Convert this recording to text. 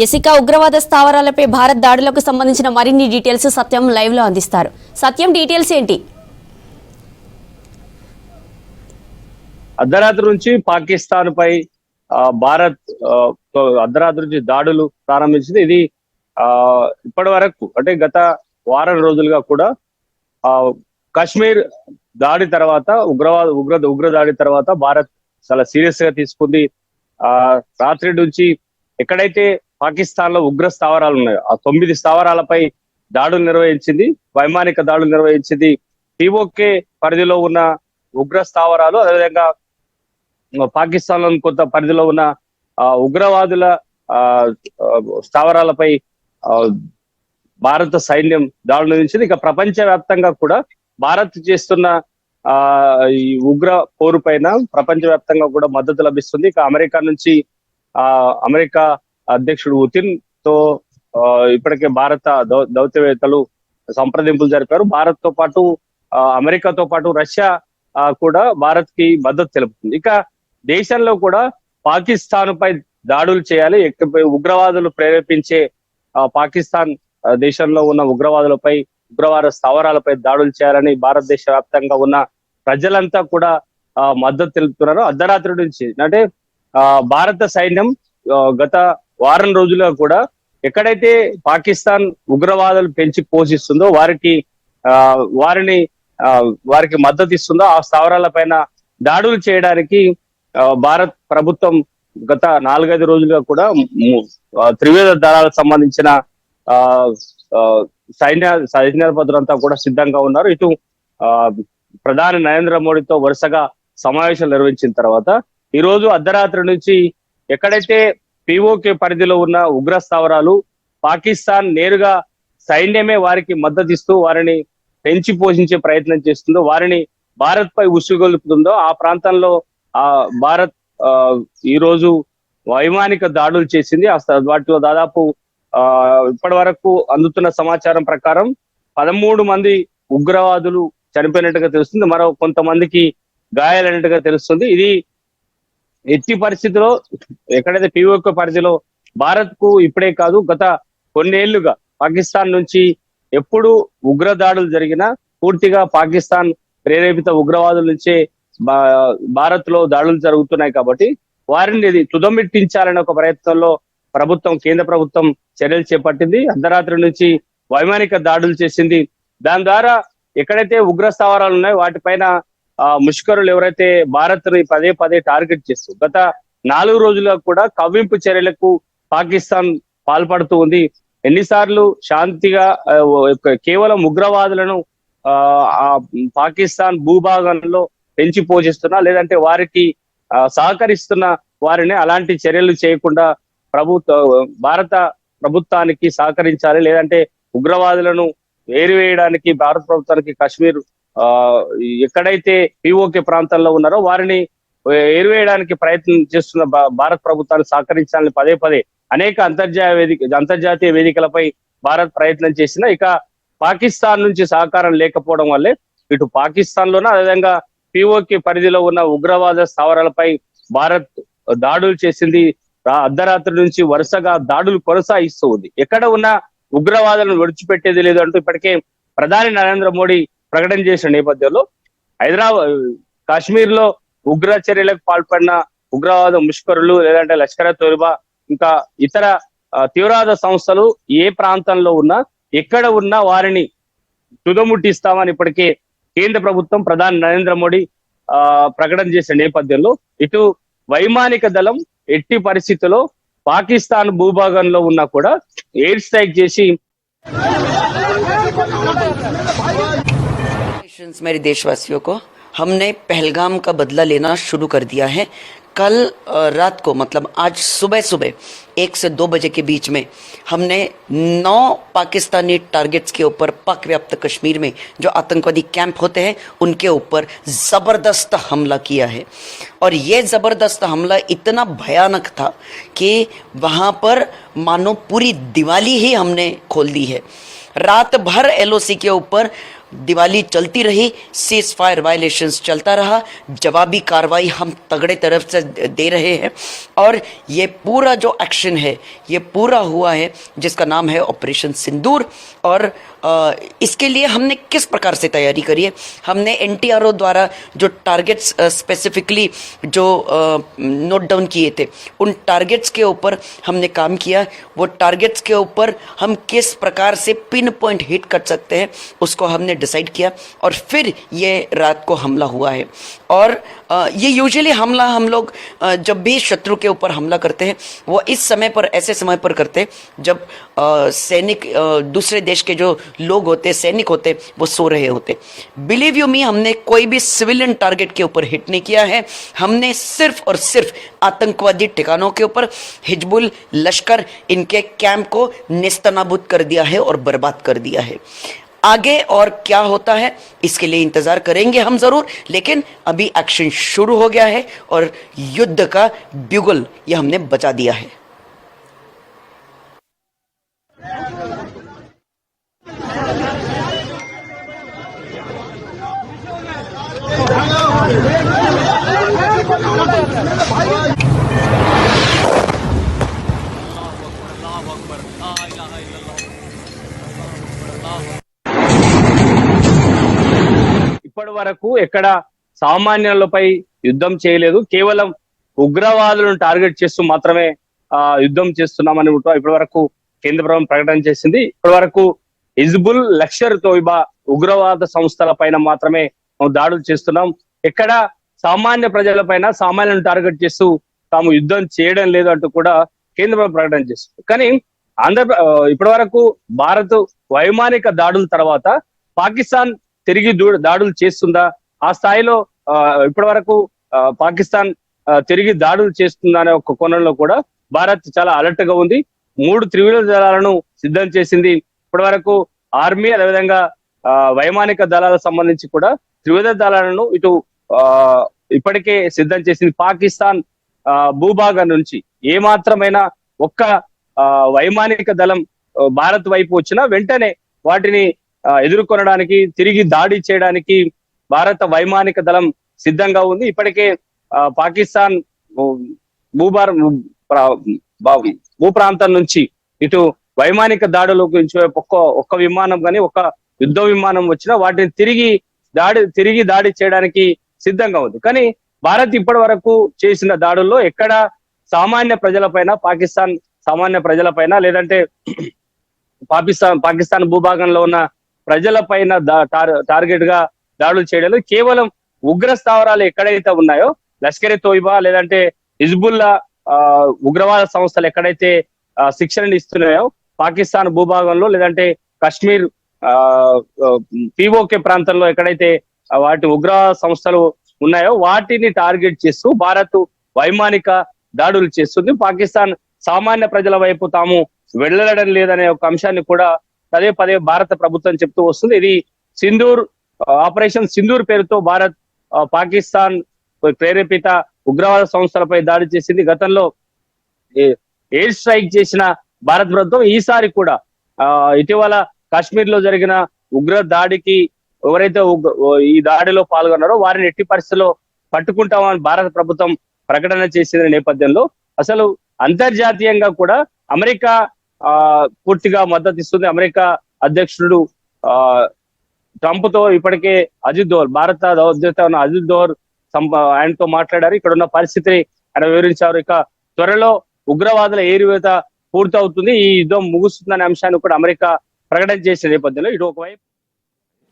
ఎసికా ఉగ్రవాద స్థావరాలపై భారత్ దాడులకు సంబంధించిన మరిన్ని డీటెయిల్స్ సత్యం లైవ్ లో అందిస్తారు. సత్యం, డీటెయిల్స్ ఏంటి? అర్ధరాత్రి నుంచి పాకిస్తాన్ పై భారత్ అర్ధరాత్రి నుంచి దాడులు ప్రారంభించింది. ఇది ఇప్పటి వరకు అంటే గత వారం రోజులుగా కూడా కాశ్మీర్ దాడి తర్వాత ఉగ్ర దాడి తర్వాత భారత్ చాలా సీరియస్ గా తీసుకుంది. రాత్రి నుంచి ఎక్కడైతే పాకిస్తాన్ లో ఉగ్ర స్థావరాలు ఉన్నాయో ఆ 9 స్థావరాలపై దాడులు నిర్వహించింది, వైమానిక దాడులు నిర్వహించింది. పిఓకే పరిధిలో ఉన్న ఉగ్ర స్థావరాలు, అదేవిధంగా పాకిస్తాన్ లోని కొంత పరిధిలో ఉన్న ఉగ్రవాదుల స్థావరాలపై భారత సైన్యం దాడులు నిర్వహించింది. ఇక ప్రపంచ వ్యాప్తంగా కూడా భారత్ చేస్తున్న ఈ ఉగ్ర పోరు పైన ప్రపంచ వ్యాప్తంగా కూడా మద్దతు లభిస్తుంది. ఇక అమెరికా అధ్యక్షుడు పుతిన్ తో ఇప్పటికే భారత దౌత్యవేత్తలు సంప్రదింపులు జరిపారు. భారత్ తో పాటు అమెరికాతో పాటు రష్యా కూడా భారత్ కి మద్దతు తెలుపుతుంది. ఇక దేశంలో కూడా పాకిస్తాన్ పై దాడులు చేయాలి, ఉగ్రవాదులు ప్రేరేపించే పాకిస్తాన్ దేశంలో ఉన్న ఉగ్రవాద స్థావరాలపై దాడులు చేయాలని భారతదేశ వ్యాప్తంగా ఉన్న ప్రజలంతా కూడా మద్దతు తెలుపుతున్నారు. అర్ధరాత్రి నుంచి అంటే భారత సైన్యం గత వారం రోజులుగా కూడా ఎక్కడైతే పాకిస్తాన్ ఉగ్రవాదులు పెంచి పోషిస్తుందో వారికి మద్దతు ఇస్తుందో ఆ స్థావరాల పైన దాడులు చేయడానికి భారత్ ప్రభుత్వం గత 4-5 రోజులుగా కూడా త్రివిధ దళాలకు సంబంధించిన సైన్యాధిపతులంతా కూడా సిద్ధంగా ఉన్నారు. ఇటు ప్రధాని నరేంద్ర మోడీతో వరుసగా సమావేశాలు నిర్వహించిన తర్వాత ఈ రోజు అర్ధరాత్రి నుంచి ఎక్కడైతే పిఓకే పరిధిలో ఉన్న ఉగ్ర స్థావరాలు పాకిస్తాన్ నేరుగా సైన్యమే వారికి మద్దతు ఇస్తూ వారిని పెంచి పోషించే ప్రయత్నం చేస్తుందో, వారిని భారత్ పై ఉసుగొలుపుతుందో ఆ ప్రాంతంలో భారత్ ఈ రోజు వైమానిక దాడులు చేసింది. వాటిలో దాదాపు ఇప్పటి వరకు అందుతున్న సమాచారం ప్రకారం 13 మంది ఉగ్రవాదులు చనిపోయినట్టుగా తెలుస్తుంది, మరో కొంతమందికి గాయాలైనట్టుగా తెలుస్తుంది. ఇది ఎట్టి పరిస్థితిలో ఎక్కడైతే పిఓకే పరిధిలో భారత్ కు ఇప్పుడే కాదు గత కొన్నేళ్లుగా పాకిస్తాన్ నుంచి ఎప్పుడు ఉగ్ర దాడులు జరిగినా పూర్తిగా పాకిస్తాన్ ప్రేరేపిత ఉగ్రవాదుల నుంచే భారత్ లో దాడులు జరుగుతున్నాయి. కాబట్టి వారిని తుదమిట్టించాలనే ఒక ప్రయత్నంలో కేంద్ర ప్రభుత్వం చర్యలు చేపట్టింది. అర్ధరాత్రి నుంచి వైమానిక దాడులు చేసింది. దాని ద్వారా ఎక్కడైతే ఉగ్ర స్థావరాలు ఉన్నాయో వాటిపైన ముష్కరులు ఎవరైతే భారత్ ని పదే టార్గెట్ చేస్తూ గత 4 రోజులుగా కూడా కవ్వింపు చర్యలకు పాకిస్తాన్ పాల్పడుతూ ఉంది. ఎన్నిసార్లు శాంతిగా కేవలం ఉగ్రవాదులను పాకిస్తాన్ భూభాగంలో పెంచి పోషిస్తున్నా లేదంటే వారికి సహకరిస్తున్న వారిని అలాంటి చర్యలు చేయకుండా భారత ప్రభుత్వానికి సహకరించాలి, లేదంటే ఉగ్రవాదులను ఏరివేయడానికి భారత ప్రభుత్వానికి కాశ్మీర్ ఎక్కడైతే పిఓకే ప్రాంతాల్లో ఉన్నారో వారిని ఏరివేయడానికి ప్రయత్నం చేస్తున్న భారత ప్రభుత్వాన్ని సహకరించాలని పదే అనేక అంతర్జాతీయ వేదికలపై భారత్ ప్రయత్నం చేసిన ఇక పాకిస్తాన్ నుంచి సహకారం లేకపోవడం వల్లే ఇటు పాకిస్తాన్ లోన అదేవిధంగా పిఓకే పరిధిలో ఉన్న ఉగ్రవాద స్థావరాలపై భారత్ దాడులు చేసింది. అర్ధరాత్రి నుంచి వరుసగా దాడులు కొనసాగిస్తూ ఉంది. ఎక్కడ ఉన్న ఉగ్రవాదులను విడిచిపెట్టేది లేదు అంటూ ఇప్పటికే ప్రధాని నరేంద్ర మోడీ ప్రకటన చేసిన నేపథ్యంలో కాశ్మీర్ లో ఉగ్ర చర్యలకు పాల్పడిన ఉగ్రవాద ముష్కరులు లేదంటే లష్కర్-ఎ-తోయిబా ఇంకా ఇతర తీవ్రవాద సంస్థలు ఏ ప్రాంతంలో ఉన్నా ఎక్కడ ఉన్నా వారిని తుదముట్టిస్తామని ఇప్పటికే కేంద్ర ప్రభుత్వం ప్రధాని నరేంద్ర మోడీ ప్రకటన చేసిన నేపథ్యంలో ఇటు వైమానిక దళం ఎట్టి పరిస్థితుల్లో పాకిస్తాన్ భూభాగంలో ఉన్నా కూడా ఎయిర్ స్ట్రైక్ చేసి मेरे देशवासियों को हमने पहलगाम का बदला लेना शुरू कर दिया है। कल रात को मतलब आज सुबह 1 से 2 बजे के बीच में हमने 9 पाकिस्तानी टारगेट्स के ऊपर पाक व्याप्त कश्मीर में जो आतंकवादी कैंप होते हैं उनके ऊपर ज़बरदस्त हमला किया है। और ये ज़बरदस्त हमला इतना भयानक था कि वहाँ पर मानो पूरी दिवाली ही हमने खोल दी है। रात भर LOC के ऊपर दिवाली चलती रही, सीज फायर वायलेशंस चलता रहा, जवाबी कार्रवाई हम तगड़े तरफ से दे रहे हैं और ये पूरा जो एक्शन है ये पूरा हुआ है जिसका नाम है ऑपरेशन सिंदूर। और इसके लिए हमने किस प्रकार से तैयारी करी है, हमने NTRO द्वारा जो टारगेट्स स्पेसिफिकली जो नोट डाउन किए थे उन टारगेट्स के ऊपर हमने काम किया। वो टारगेट्स के ऊपर हम किस प्रकार से पिन पॉइंट हिट कर सकते हैं उसको हमने डिसाइड किया और फिर ये रात को हमला हुआ है। और ये यूजुअली हमला हम लोग जब भी शत्रु के ऊपर हमला करते हैं वो इस समय पर, ऐसे समय पर करते हैं जब सैनिक, दूसरे देश के जो लोग होते, सैनिक होते, वो सो रहे होते। बिलीव यू मी, हमने कोई भी सिविलियन टारगेट के ऊपर हिट नहीं किया है। हमने सिर्फ और सिर्फ आतंकवादी ठिकानों के ऊपर, हिजबुल लश्कर, इनके कैंप को नेस्तनाबूद कर दिया है और बर्बाद कर दिया है। आगे और क्या होता है इसके लिए इंतजार करेंगे हम जरूर, लेकिन अभी एक्शन शुरू हो गया है और युद्ध का ब्यूगल ये हमने बजा दिया है। ఇప్పటి వరకు ఎక్కడ సామాన్యులపై యుద్ధం చేయలేదు, కేవలం ఉగ్రవాదులను టార్గెట్ చేస్తూ మాత్రమే యుద్ధం చేస్తున్నామని ఇప్పటి వరకు కేంద్ర ప్రభుత్వం ప్రకటన చేసింది. ఇప్పటి వరకు హిజ్బుల్, లష్కర్ తోయిబా ఉగ్రవాద సంస్థల పైన మాత్రమే దాడులు చేస్తున్నాం, ఎక్కడ సామాన్య ప్రజల పైన, సామాన్యులను టార్గెట్ చేస్తూ తాము యుద్ధం చేయడం లేదు అంటూ కూడా కేంద్ర ప్రభుత్వం ప్రకటన చేస్తుంది. కానీ ఇప్పటి వరకు భారత్ వైమానిక దాడుల తర్వాత పాకిస్తాన్ తిరిగి దాడులు చేస్తుందా, ఆ స్థాయిలో ఇప్పటి వరకు పాకిస్తాన్ తిరిగి దాడులు చేస్తుందా అనే ఒక కోణంలో కూడా భారత్ చాలా అలర్ట్ గా ఉంది. 3 త్రివిధ దళాలను సిద్ధం చేసింది. ఇప్పటి వరకు ఆర్మీ, అదేవిధంగా వైమానిక దళాలకు సంబంధించి కూడా త్రివిధ దళాలను ఇటు ఇప్పటికే సిద్ధం చేసింది. పాకిస్తాన్ భూభాగం నుంచి ఏ మాత్రమైనా ఒక్క వైమానిక దళం భారత్ వైపు వచ్చినా వెంటనే వాటిని ఎదుర్కొనడానికి, తిరిగి దాడి చేయడానికి భారత వైమానిక దళం సిద్ధంగా ఉంది. ఇప్పటికే పాకిస్తాన్ భూ ప్రాంతం నుంచి ఇటు వైమానిక దాడుల గురించి ఒక్క విమానం కానీ, ఒక్క యుద్ధ విమానం వచ్చినా వాటిని తిరిగి దాడి చేయడానికి సిద్ధంగా ఉంది. కానీ భారత్ ఇప్పటి వరకు చేసిన దాడుల్లో ఎక్కడ సామాన్య ప్రజలపైన, పాకిస్తాన్ సామాన్య ప్రజలపైన, లేదంటే పాకిస్తాన్ భూభాగంలో ఉన్న ప్రజల పైన టార్గెట్ గా దాడులు చేయడం, కేవలం ఉగ్ర స్థావరాలు ఎక్కడైతే ఉన్నాయో, లష్కర్ తోయిబా లేదంటే హిజ్బుల్లా ఉగ్రవాద సంస్థలు ఎక్కడైతే శిక్షణ ఇస్తున్నాయో పాకిస్తాన్ భూభాగంలో, లేదంటే కశ్మీర్ POK ప్రాంతంలో ఎక్కడైతే వాటి ఉగ్రవాద సంస్థలు ఉన్నాయో వాటిని టార్గెట్ చేస్తూ భారత్ వైమానిక దాడులు చేస్తుంది. పాకిస్తాన్ సామాన్య ప్రజల వైపు తాము వెళ్ళడం లేదనే ఒక అంశాన్ని కూడా పదే పదే భారత ప్రభుత్వం చెప్తూ వస్తుంది. ఇది సింధూర్, ఆపరేషన్ సింధూర్ పేరుతో భారత్ పాకిస్తాన్ ప్రేరేపిత ఉగ్రవాద సంస్థలపై దాడి చేసింది. గతంలో ఎయిర్ స్ట్రైక్ చేసిన భారత ప్రభుత్వం ఈసారి కూడా ఇటీవల కాశ్మీర్ లో జరిగిన ఉగ్ర దాడికి ఎవరైతే ఈ దాడిలో పాల్గొన్నారో వారిని ఎట్టి పరిస్థితుల్లో పట్టుకుంటామని భారత ప్రభుత్వం ప్రకటన చేసిన నేపథ్యంలో అసలు అంతర్జాతీయంగా కూడా అమెరికా పూర్తిగా మద్దతు ఇస్తుంది. అమెరికా అధ్యక్షుడు ట్రంప్ తో ఇప్పటికే అజిత్ దోవల్, భారత అధ్యక్ష అజిత్ దోవల్ ఆయనతో మాట్లాడారు. ఇక్కడ ఉన్న పరిస్థితిని ఆయన వివరించారు. ఇక త్వరలో ఉగ్రవాదుల ఏరివేత పూర్తవుతుంది, ఈ యుద్ధం ముగుస్తుందనే అంశాన్ని కూడా అమెరికా ప్రకటన చేసిన నేపథ్యంలో ఇటు ఒకవైపు